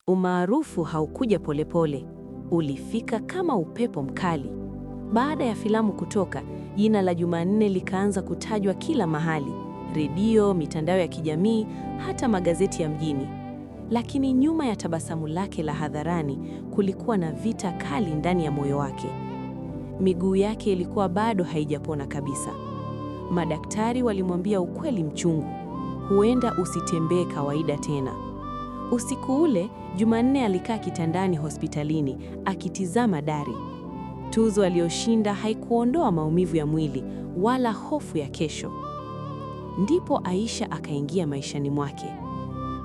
Umaarufu haukuja polepole, ulifika kama upepo mkali. Baada ya filamu kutoka, jina la Jumanne likaanza kutajwa kila mahali: redio, mitandao ya kijamii, hata magazeti ya mjini. Lakini nyuma ya tabasamu lake la hadharani kulikuwa na vita kali ndani ya moyo wake. Miguu yake ilikuwa bado haijapona kabisa. Madaktari walimwambia ukweli mchungu: huenda usitembee kawaida tena. Usiku ule, Jumanne alikaa kitandani hospitalini akitizama dari. Tuzo aliyoshinda haikuondoa maumivu ya mwili wala hofu ya kesho. Ndipo Aisha akaingia maishani mwake.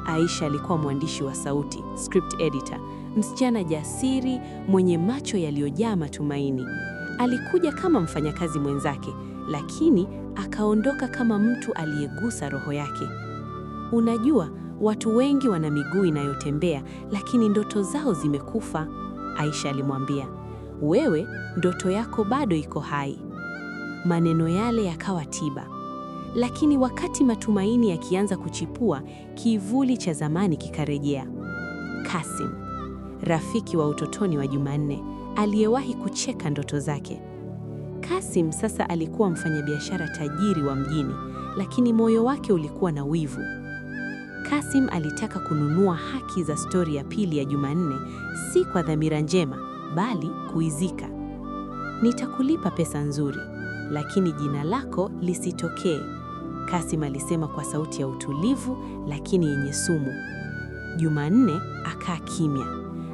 Aisha alikuwa mwandishi wa sauti, script editor, msichana jasiri mwenye macho yaliyojaa matumaini. Alikuja kama mfanyakazi mwenzake, lakini akaondoka kama mtu aliyegusa roho yake. Unajua, watu wengi wana miguu inayotembea, lakini ndoto zao zimekufa, Aisha alimwambia. Wewe, ndoto yako bado iko hai. Maneno yale yakawa tiba. Lakini wakati matumaini yakianza kuchipua, kivuli cha zamani kikarejea. Kasim, rafiki wa utotoni wa Jumanne, aliyewahi kucheka ndoto zake. Kasim sasa alikuwa mfanyabiashara tajiri wa mjini, lakini moyo wake ulikuwa na wivu. Kasim alitaka kununua haki za stori ya pili ya Jumanne, si kwa dhamira njema, bali kuizika. Nitakulipa pesa nzuri, lakini jina lako lisitokee, Kasim alisema kwa sauti ya utulivu lakini yenye sumu. Jumanne akaa kimya.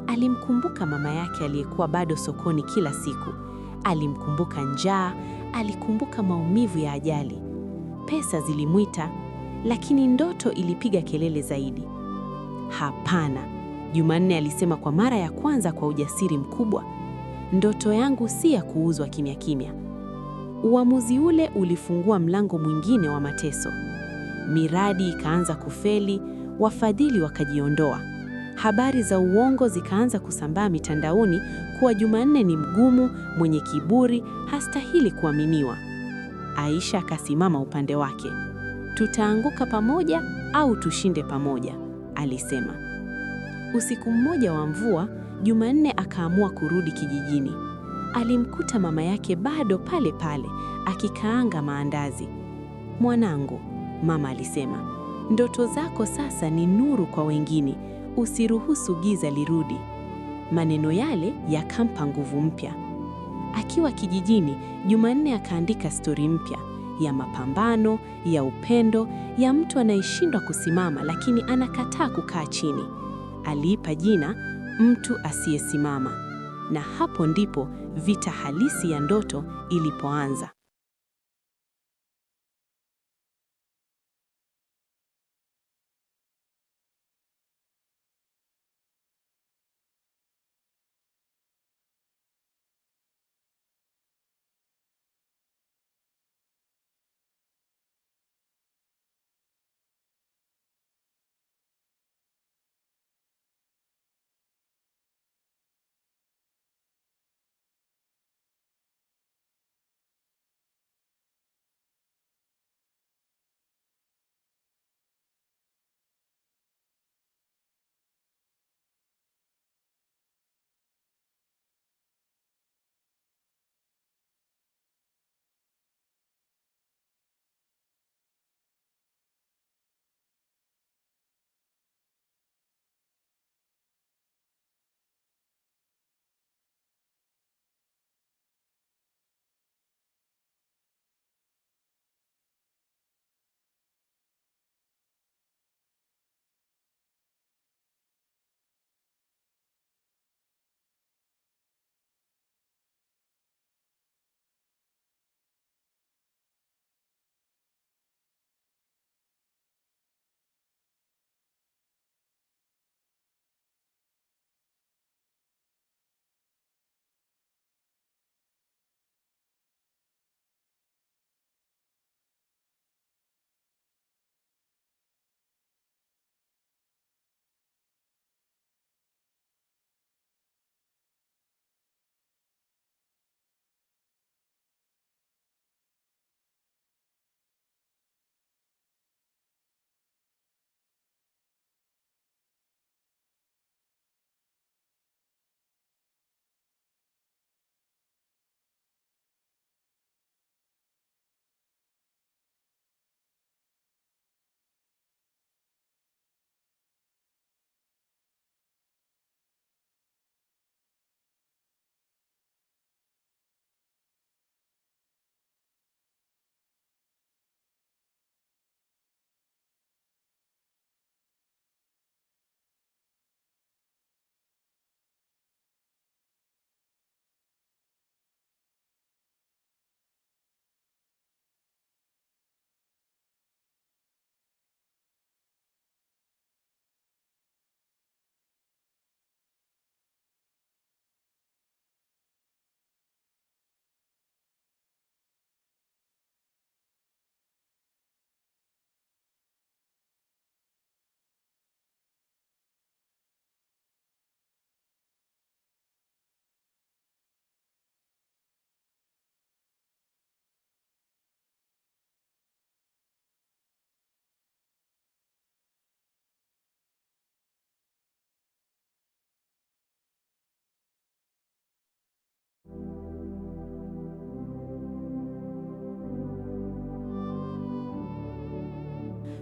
Alimkumbuka mama yake aliyekuwa bado sokoni kila siku. Alimkumbuka njaa, alikumbuka maumivu ya ajali. Pesa zilimwita, lakini ndoto ilipiga kelele zaidi. Hapana, Jumanne alisema kwa mara ya kwanza kwa ujasiri mkubwa. Ndoto yangu si ya kuuzwa kimya kimya. Uamuzi ule ulifungua mlango mwingine wa mateso. Miradi ikaanza kufeli, wafadhili wakajiondoa. Habari za uongo zikaanza kusambaa mitandaoni kuwa Jumanne ni mgumu, mwenye kiburi, hastahili kuaminiwa. Aisha akasimama upande wake. Tutaanguka pamoja au tushinde pamoja, alisema. Usiku mmoja wa mvua, Jumanne akaamua kurudi kijijini. Alimkuta mama yake bado pale pale, akikaanga maandazi. Mwanangu, mama alisema, ndoto zako sasa ni nuru kwa wengine, usiruhusu giza lirudi. Maneno yale yakampa nguvu mpya. Akiwa kijijini, Jumanne akaandika stori mpya ya mapambano, ya upendo, ya mtu anayeshindwa kusimama lakini anakataa kukaa chini. Aliipa jina Mtu Asiyesimama. Na hapo ndipo vita halisi ya ndoto ilipoanza.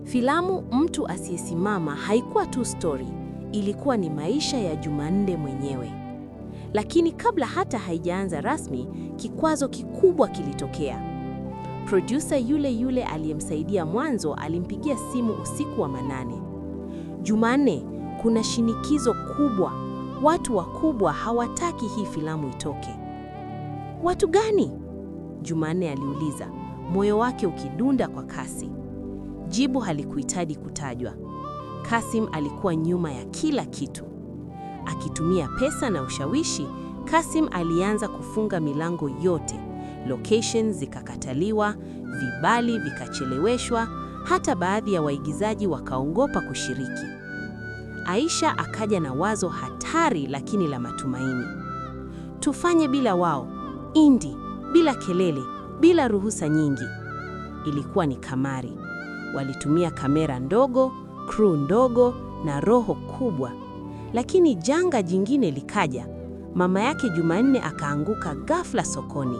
Filamu Mtu Asiyesimama haikuwa tu story, ilikuwa ni maisha ya Jumanne mwenyewe. Lakini kabla hata haijaanza rasmi, kikwazo kikubwa kilitokea. Producer yule yule aliyemsaidia mwanzo alimpigia simu usiku wa manane. Jumanne, kuna shinikizo kubwa. Watu wakubwa hawataki hii filamu itoke. Watu gani? Jumanne aliuliza, moyo wake ukidunda kwa kasi. Jibu halikuhitaji kutajwa. Kasim alikuwa nyuma ya kila kitu. Akitumia pesa na ushawishi, Kasim alianza kufunga milango yote. Locations zikakataliwa, vibali vikacheleweshwa, hata baadhi ya waigizaji wakaogopa kushiriki. Aisha akaja na wazo hatari lakini la matumaini. Tufanye bila wao, indie, bila kelele, bila ruhusa nyingi. Ilikuwa ni kamari. Walitumia kamera ndogo, crew ndogo na roho kubwa. Lakini janga jingine likaja. Mama yake Jumanne akaanguka ghafla sokoni.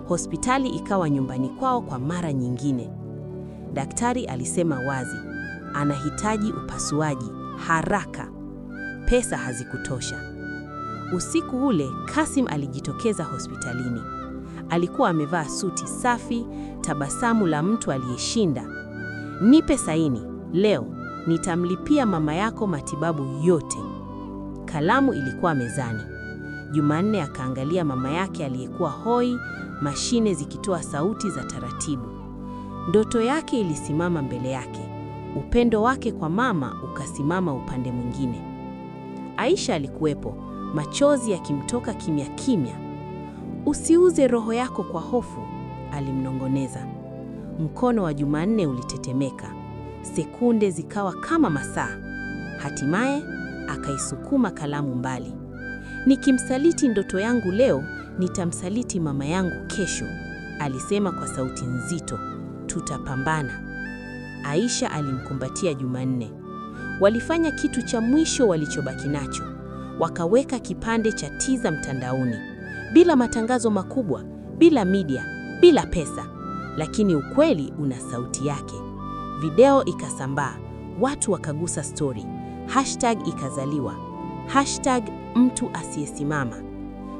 Hospitali ikawa nyumbani kwao kwa mara nyingine. Daktari alisema wazi, anahitaji upasuaji haraka. Pesa hazikutosha. Usiku ule Kasim alijitokeza hospitalini. Alikuwa amevaa suti safi, tabasamu la mtu aliyeshinda. Nipe saini, leo nitamlipia mama yako matibabu yote. Kalamu ilikuwa mezani. Jumanne akaangalia mama yake aliyekuwa hoi, mashine zikitoa sauti za taratibu. Ndoto yake ilisimama mbele yake. Upendo wake kwa mama ukasimama upande mwingine. Aisha alikuwepo, machozi yakimtoka kimya kimya. Usiuze roho yako kwa hofu, alimnongoneza. Mkono wa Jumanne ulitetemeka. Sekunde zikawa kama masaa. Hatimaye akaisukuma kalamu mbali. Nikimsaliti ndoto yangu leo, nitamsaliti mama yangu kesho, alisema kwa sauti nzito. Tutapambana. Aisha alimkumbatia Jumanne. Walifanya kitu cha mwisho walichobaki nacho. Wakaweka kipande cha teaser mtandaoni. Bila matangazo makubwa, bila media, bila pesa. Lakini ukweli una sauti yake. Video ikasambaa. Watu wakagusa story. Hashtag ikazaliwa. Hashtag Mtu Asiyesimama.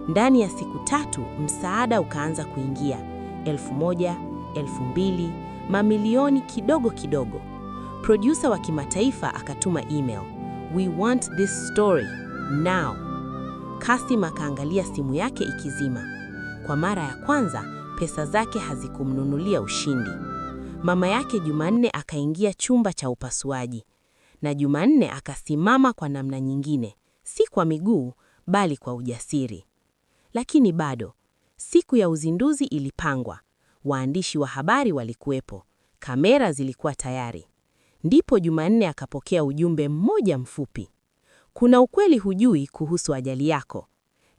Ndani ya siku 3 msaada ukaanza kuingia. 1,000, 2,000, mamilioni kidogo kidogo. Producer wa kimataifa akatuma email. We want this story now. Kasim akaangalia simu yake ikizima. Kwa mara ya kwanza, pesa zake hazikumnunulia ushindi. Mama yake Jumanne akaingia chumba cha upasuaji. Na Jumanne akasimama kwa namna nyingine, si kwa miguu, bali kwa ujasiri. Lakini bado, siku ya uzinduzi ilipangwa. Waandishi wa habari walikuwepo. Kamera zilikuwa tayari. Ndipo Jumanne akapokea ujumbe mmoja mfupi. Kuna ukweli hujui kuhusu ajali yako.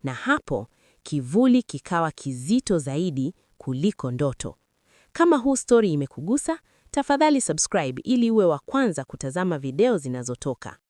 Na hapo, kivuli kikawa kizito zaidi kuliko ndoto. Kama huu story imekugusa, tafadhali subscribe ili uwe wa kwanza kutazama video zinazotoka.